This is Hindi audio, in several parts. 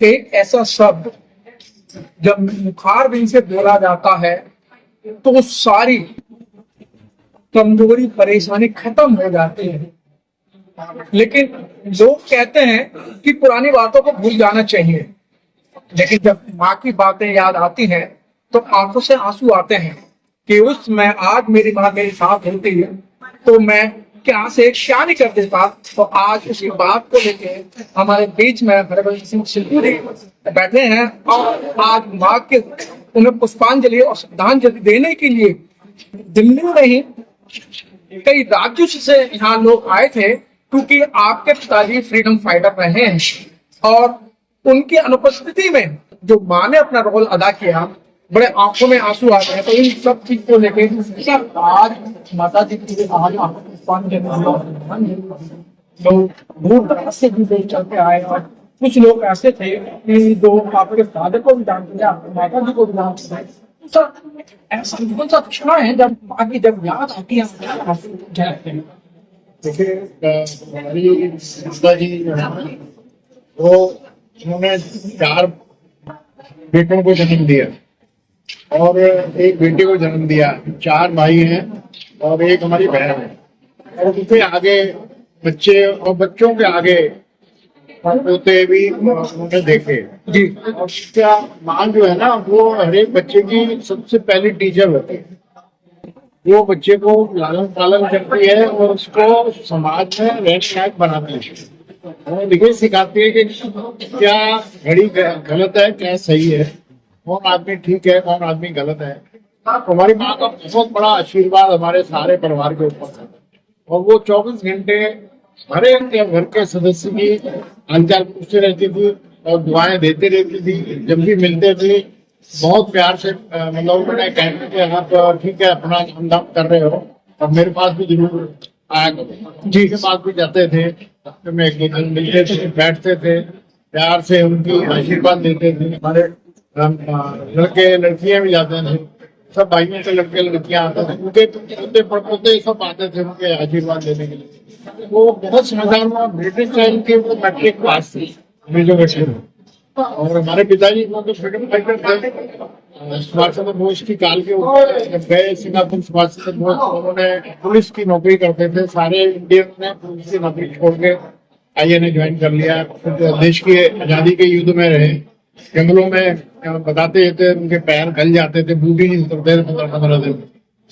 एक ऐसा शब्द जब मुखार बिन से बोला जाता है तो सारी कमजोरी परेशानी खत्म हो जाती है। लेकिन लोग कहते हैं कि पुरानी बातों को भूल जाना चाहिए, लेकिन जब माँ की बातें याद आती हैं तो आंखों से आंसू आते हैं कि उस मैं आज मेरी माँ मेरे साथ होती है तो मैं क्या से क्या नहीं कर देता। तो आज उसी बात को लेके हमारे बीच में हरबंस सिंह सिद्धू बैठे हैं और आज माँ के उन्हें पुष्पांजलि और श्रद्धांजलि देने के लिए दिल्ली में ही कई राज्यों से यहाँ लोग आए थे, क्योंकि आपके पिताजी फ्रीडम फाइटर रहे हैं और उनकी अनुपस्थिति में जो माँ ने अपना रोल अदा किया, बड़े आंखों में आंसू आ गए। तो इन सब चीज को लेके आज माता जी की आज लोग दूर दराज से भी देख चलते आए और कुछ लोग ऐसे थे कि जो आपके फादर को भी जानते थे, आपके माता जी को भी जानते थे। ऐसा कौन सा क्षण है जब माँ की जब याद आती है? देखिए, हमारी माता जी जो है वो उन्होंने 4 बेटों को जन्म दिया और एक बेटे को जन्म दिया। 4 भाई हैं और एक हमारी बहन है। और उनके आगे बच्चे और बच्चों के आगे पोते भी उन्होंने देखे जी। और क्या माँ जो है ना, वो हर एक बच्चे की सबसे पहली टीचर होती है। वो बच्चे को लालन पालन करती है और उसको समाज में रहने लायक बनाती है। वो देखिए सिखाती है कि क्या घड़ी गलत है, क्या सही है, कौन आदमी ठीक है, कौन आदमी गलत है। हमारी माँ का बहुत बड़ा आशीर्वाद हमारे सारे परिवार के ऊपर है और वो 24 घंटे हर एक घर के सदस्य की हालचाल पूछते रहती थी और दुआएं देते रहती थी। जब भी मिलते थे बहुत प्यार से मतलब मैंने कहते थे आप ठीक है अपना काम धाम कर रहे हो और मेरे पास भी जरूर आया करो। जी के पास भी जाते थे, हफ्ते में 1-2 दिन मिलते थे, बैठते थे, प्यार से उनकी आशीर्वाद देते थे। हमारे लड़के लड़कियां भी जाते थे, सब भाइयों से लड़के लड़कियां आते थे, उनके पोते पड़पोते सब आते थे उनके आशीर्वाद देने के लिए। वो बहुत समझदार हुआ। ब्रिटिश टाइम के वो मैट्रिक पास थे ग्रेजुएशन और हमारे पिताजी को तो फ्रीडम फाइटर थे। सुभाष चंद्र बोस की काल के ऊपर जब गए सिंगापुर, सुभाष चंद्र बोस उन्होंने पुलिस की नौकरी करते थे। सारे इंडियन ने पुलिस की नौकरी छोड़ के INA ज्वाइन कर लिया। देश की आजादी के युद्ध में रहे, जंगलों में बताते थे उनके पैर गल जाते थे, बूढ़ी नहीं उतरते थे 15-15 दिन।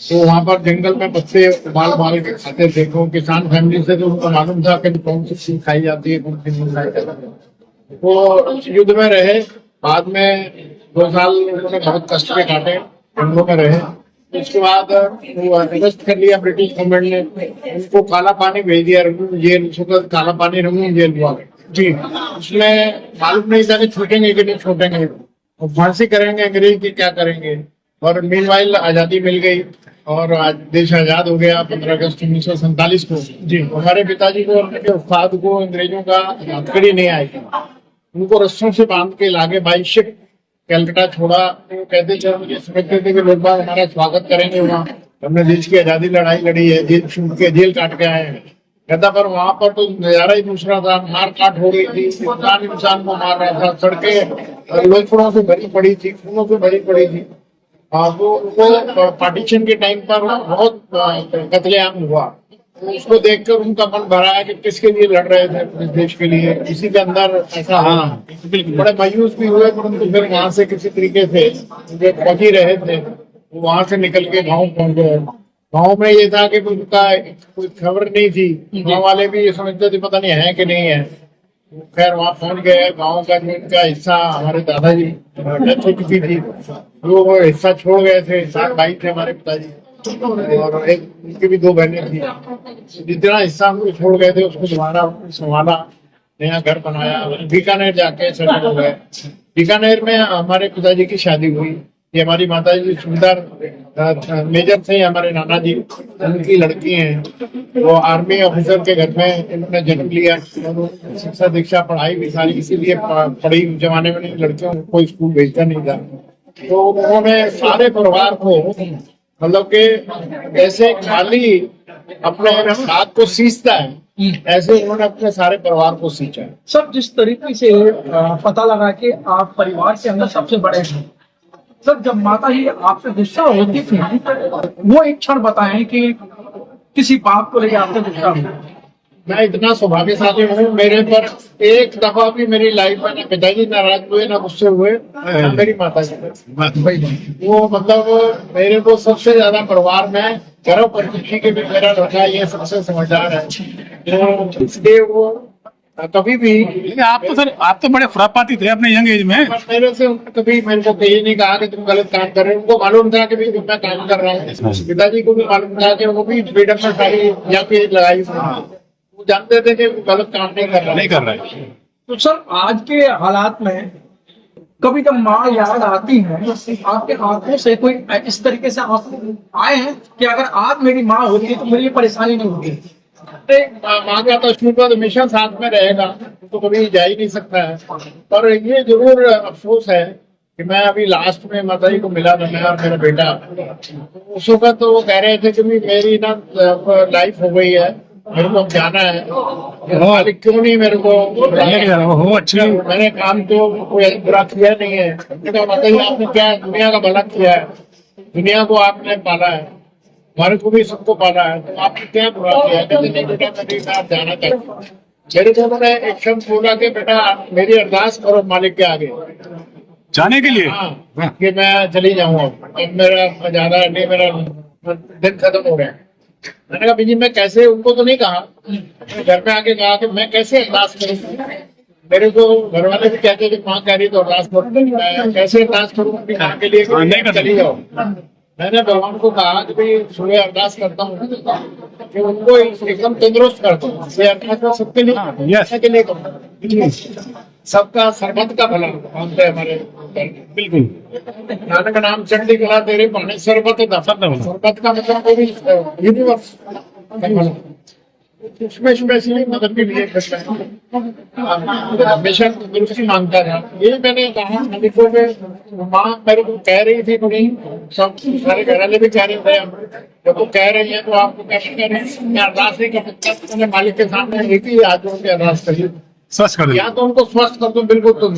तो वहां पर जंगल में पत्ते उबाल के खाते थे। तो किसान फैमिली से तो उनको मालूम था कि कौन सी चीज खाई जाती है, कौन सी नहीं खाई जाती है। वो युद्ध में रहे। बाद में 2 साल उन्होंने बहुत कष्ट में काटे, जंगलों में रहे। उसके बाद वो अरेस्ट कर लिया ब्रिटिश गवर्नमेंट ने, उनको काला पानी भेज दिया, रंगून जेल। काला पानी रंगून जेल हुआ जी। उसमें मालूम नहीं था कि छूटेंगे कि नहीं छूटेंगे, और फांसी करेंगे अंग्रेज की क्या करेंगे। और मीनवाइल आजादी मिल गई और आज देश आजाद हो गया 15 अगस्त 1947 को जी। हमारे पिताजी को और उनके उस्ताद को अंग्रेजों का हथकड़ी नहीं आई, उनको रस्सों से बांध के लागे बाई शिप कलकत्ता छोड़ा। वो कहते थे, मुझे समझते थे कि लोग बाग हमारा स्वागत करेंगे, वहाँ हमने देश की आजादी लड़ाई लड़ी है, जेल छूट के जेल काट के आए हैं। कहता पर वहां पर तो नजारा ही दूसरा था, मार काट हो रही थी, इंसान को मार रहा था, सड़कें लोथड़ों से भरी पड़ी थी, खूनों से भरी पड़ी थी। वो पार्टीशन के टाइम पर बहुत कत्लेआम हुआ। उसको देखकर उनका मन भरा है कि किसके लिए लड़ रहे थे, इस देश के लिए। इसी के अंदर ऐसा बड़े मायूस भी हुए, परंतु फिर वहां से किसी तरीके से जो फौजी रहे थे वो वहां से निकल के गाँव पहुंच गए। गाँव में ये था कि उनका कोई खबर नहीं थी, गाँव वाले भी ये समझते थे पता नहीं है कि नहीं है। खैर वहाँ पहुंच गए। गाँव का जो इनका हिस्सा, हमारे दादाजी डेथ हो चुकी थी, वो हिस्सा छोड़ गए थे। 7 भाई थे हमारे पिताजी और एक उनकी भी 2 बहनें थी। जितना हिस्सा हमको छोड़ गए थे उसको दोबारा संभाला, नया घर बनाया, बीकानेर जाके सेटल हो गए। बीकानेर में हमारे पिताजी की शादी हुई। ये हमारी माता जी सुबेदार मेजर थे, हमारे नाना जी, उनकी लड़की हैं। वो आर्मी ऑफिसर के घर में इन्होंने जन्म लिया और शिक्षा दीक्षा पढ़ाई भी सारी इसीलिए पढ़ी। जमाने में लड़कियों को कोई स्कूल भेजता नहीं था, तो उन्होंने सारे परिवार को मतलब के ऐसे खाली अपने हाथ को सींचता है ऐसे उन्होंने अपने सारे परिवार को सींचा। सब जिस तरीके से पता लगा कि आप परिवार के अंदर सबसे बड़े हैं, सब जब माता जी आपसे गुस्सा होती थी, वो एक क्षण बताएं कि किसी बात को लेकर आपसे गुस्सा हो। मैं इतना सौभाग्यशाली हूँ, मेरे पर एक दफा भी मेरी लाइफ में ना पिताजी नाराज हुए ना गुस्से हुए, ना मेरी माता जी। वो मतलब मेरे को सबसे ज्यादा परिवार में गर्व करती कि भी मेरा लड़का ये सबसे समझदार है, तो इसलिए वो कभी भी। लेकिन आप तो सर, आप तो बड़े खुरापाती थे अपने यंग एज में। मेरे से कभी मेरे को कहीं नहीं कहा कि तुम गलत काम कर रहे हो। उनको मालूम था कि भी मैं काम कर रहा हूँ, पिताजी को भी मालूम था कि वो भी फ्रीडम में सारी या फिर लगाई, वो जानते थे कि वो गलत काम नहीं कर रहा है। तो सर आज के हालात में कभी जब माँ याद आती है, आपके आंखों से कोई इस तरीके से आंसू आए हैं कि अगर आज मेरी माँ होती तो मुझे ये परेशानी नहीं होती? माँ का तो आशीर्वाद हमेशा साथ में रहेगा, तो कभी जा ही नहीं सकता है। पर ये जरूर अफसोस है कि मैं अभी लास्ट में माता जी को मिला था, मैं और मेरा बेटा। उस वक्त तो वो कह रहे थे कि मेरी ना लाइफ हो गई है, मेरे को अब जाना है, क्यों नहीं मेरे को हो अच्छा, मैंने काम तो कोई बुरा किया नहीं है। मैंने कहा माता जी आपने क्या दुनिया का भला किया है, दुनिया को आपने पाला है, हमारे को भी सबको पाला है, तो आपने क्या बुरा किया है? कहते नहीं बेटा मैं आप जाना चाहता हूँ। मेरे को उन्होंने एक शब्द बोला कि बेटा मेरी अरदास करो मालिक के आगे जाने के लिए। हाँ, कि मैं चली जाऊँ, अब मेरा ज्यादा नहीं, मेरा दिन खत्म हो गया। मैंने कहा बीजी मैं कैसे, उनको तो नहीं कहा, घर में आके कहा कि मैं कैसे अरदास करूँ। मेरे को घर वाले भी कहते कि माँ कह रही तो अरदास करो, मैं कैसे अरदास करूँ अपनी माँ के लिए कि चली जाओ। मैंने भगवान को कहा कि भाई सुबह अरदास करता हूँ कि उनको एकदम तंदुरुस्त कर दो। ये अरदास सबके लिए के लिए करूँ, सबका सरबत का भला मानते हैं हमारे। बिल्कुल नानक नाम चढ़ती कला तेरे पानी सरबत था। सरबत का मतलब वो भी यूनिवर्स का भला, उसमें स्पेशली मदद के लिए करता है, हमेशा तंदुरुस्ती मांगता रहा। ये मैंने कहा मालिकों में माँ मेरे को कह रही थी, नहीं सब सारे घर वाले भी कह रहे थे, जब वो कह रही है तो आपको कैसे कह रहे हैं। मैं अरदास नहीं कर सकता, मैंने मालिक के सामने एक ही हाथ जोड़ के अरदास करी, स्वस्थ कर या तो उनको स्वस्थ कर दो, बिल्कुल तुम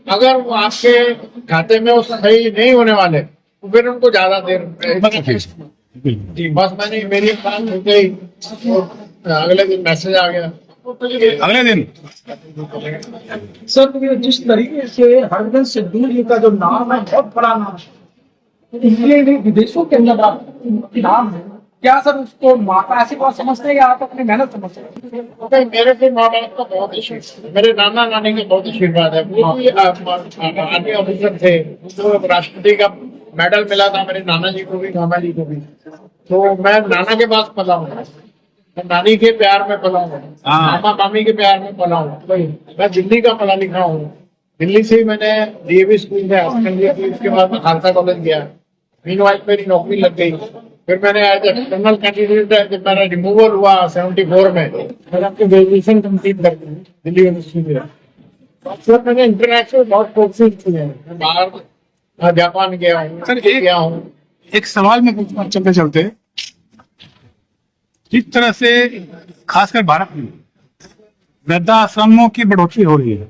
अगर वो आपके खाते में वो सही नहीं होने वाले तो फिर उनको ज्यादा देर बस मैंने मेरी बात हो गई, अगले दिन मैसेज आ गया। अगले दिन सर ये जिस तरीके से हरगंज सिद्धू जी का जो नाम है बहुत बड़ा नाम है, इसलिए भी विदेशों के अंदर नाम है, क्या सर उसको माता ऐसी बात समझते हैं या आप अपनी मेहनत समझते हैं? मेरे भी माँ बाप का बहुत आशीर्वाद, मेरे नाना नानी का बहुत आशीर्वाद है। वो भी आर्मी ऑफिसर थे, तो राष्ट्रपति का मेडल मिला था मेरे नाना जी को भी, मामा जी को भी। तो मैं नाना के पास पला हूँ, मैं नानी के प्यार में पला हूँ, मामा मामी के प्यार में पला हूँ। मैं दिल्ली का पढ़ा लिखा हूँ, दिल्ली से मैंने डीएवी स्कूल से उसके बाद मैं खालसा कॉलेज गया। मीनवाइल मेरी नौकरी लग गई, फिर मैंने एज एक्सटर्नल कैंडिडेट जब मेरा रिमूवल हुआ 74 में, मैंने अपनी ग्रेजुएशन कंप्लीट कर दी दिल्ली यूनिवर्सिटी में। फिर मैंने इंटरनेशनल बहुत कोर्सेज किए हैं, मैं बाहर जापान गया हूँ, सर गया हूँ। एक सवाल में पूछना चलते चलते, जिस तरह से खासकर भारत में वृद्धाश्रमों की बढ़ोतरी हो रही है,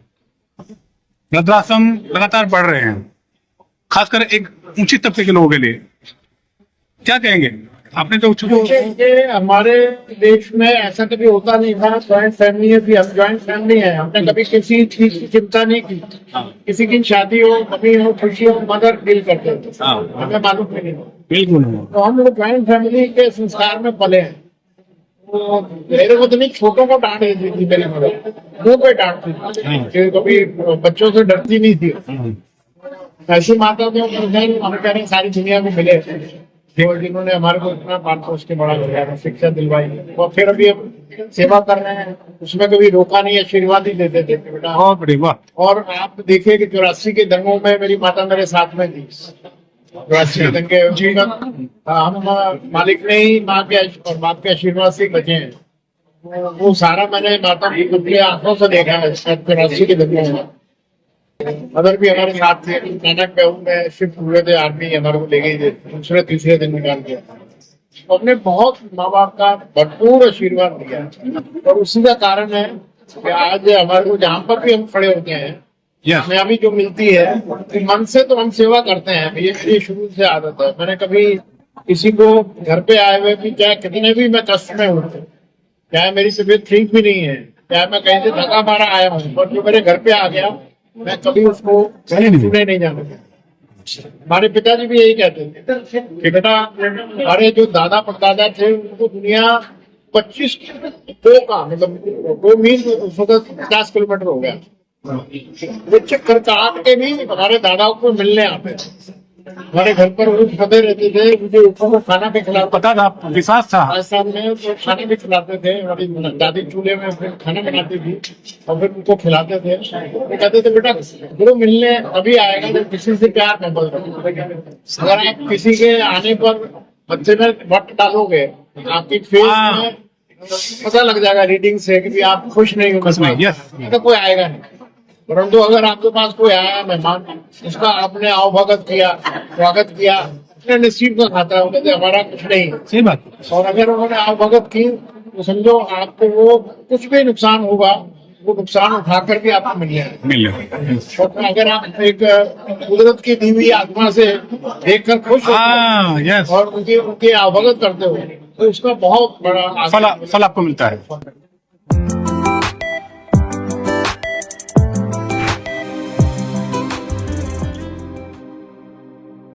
वृद्धाश्रम लगातार बढ़ रहे हैं, खासकर एक ऊंची तबके के लोगों के लिए, क्या कहेंगे? आपने तो हमारे देश में ऐसा कभी होता नहीं था, ज्वाइंट फैमिली है, हम ज्वाइंट फैमिली है, हमने कभी किसी चीज की चिंता नहीं की। किसी की शादी हो, कभी हो, खुशी हो, मदर डील करते थे, हमें मालूम नहीं। बिल्कुल, तो हम लोग ज्वाइंट फैमिली के संस्कार में पले हैं। तो मेरे को तो नहीं, छोटों को डांट देती थी मेरी मदर, मुंह पे डांटती, कभी बच्चों से डरती नहीं थी। ऐसी माता तो हम कह रहे सारी दुनिया को मिले, जिन्होंने हमारे को इतना पाल पोस के बड़ा किया, शिक्षा दिलवाई, और फिर अभी हम सेवा कर रहे हैं, उसमें कभी रोका नहीं, आशीर्वाद ही देते थे बेटा। बहुत बढ़िया। और आप देखिए कि 84 के दंगों में मेरी माता मेरे साथ में थी। 84 दंगे हम मालिक ने ही माँ के और बाप के आशीर्वाद से बचे हैं। वो सारा मैंने माता की अपनी आंखों से देखा है 84 के दंगों में। मदर भी हमारे साथ थे, नानक में शिफ्ट हुए थे, आर्मी हमारे को ले गई थे, दूसरे तीसरे दिन निकाल के। हमने बहुत माँ बाप का भरपूर आशीर्वाद दिया और उसी का कारण है कि आज हमारे को जहाँ पर भी हम खड़े होते हैं यस कामयाबी जो मिलती है तो मन से तो हम सेवा करते हैं। ये शुरू से आदत है। मैंने कभी किसी को घर पे आए हुए भी चाहे कितने भी मैं कष्ट में हूँ, चाहे मेरी तबीयत ठीक भी नहीं है, चाहे मैं कहीं से थका मारा आया हूँ, पर जो मेरे घर पे आ गया मैं कभी उसको सुने नहीं जाने दिया। हमारे पिताजी भी यही कहते थे कि बेटा हमारे जो दादा परदादा थे उनको दुनिया 25 दो का मतलब 2 मील उस वक्त 50 किलोमीटर हो गया। वो चक्कर काट के भी हमारे दादाओं को मिलने आते थे। हमारे घर पर वो पते रहते थे, मुझे ऊपर को खाना भी खिलाते पता था, विश्वास था। राजस्थान में तो खाना भी खिलाते थे। हमारी दादी चूल्हे में फिर खाना बनाती थी और फिर उनको खिलाते थे। वो कहते थे बेटा गुरु मिलने अभी आएगा जब किसी से प्यार न बोल। अगर आप किसी के आने पर बच्चे में वट डालोगे आपकी फेस में पता लग जाएगा रीडिंग से कि आप खुश नहीं हो, खुश नहीं, yes. तो कोई आएगा नहीं। परंतु अगर आपके पास कोई आया मेहमान, उसका आपने आवभगत किया, स्वागत किया, अपने नसीब का खाता है, तो हमारा कुछ नहीं। सही बात। और अगर उन्होंने आवभगत की तो समझो आपको वो कुछ भी नुकसान होगा वो नुकसान उठा करके आपको मिल जाएगा। और अगर आप एक कुदरत की दी हुई आत्मा से देखकर खुश होते यस, और उनके आवभगत करते हो तो उसका बहुत बड़ा फल आपको मिलता है।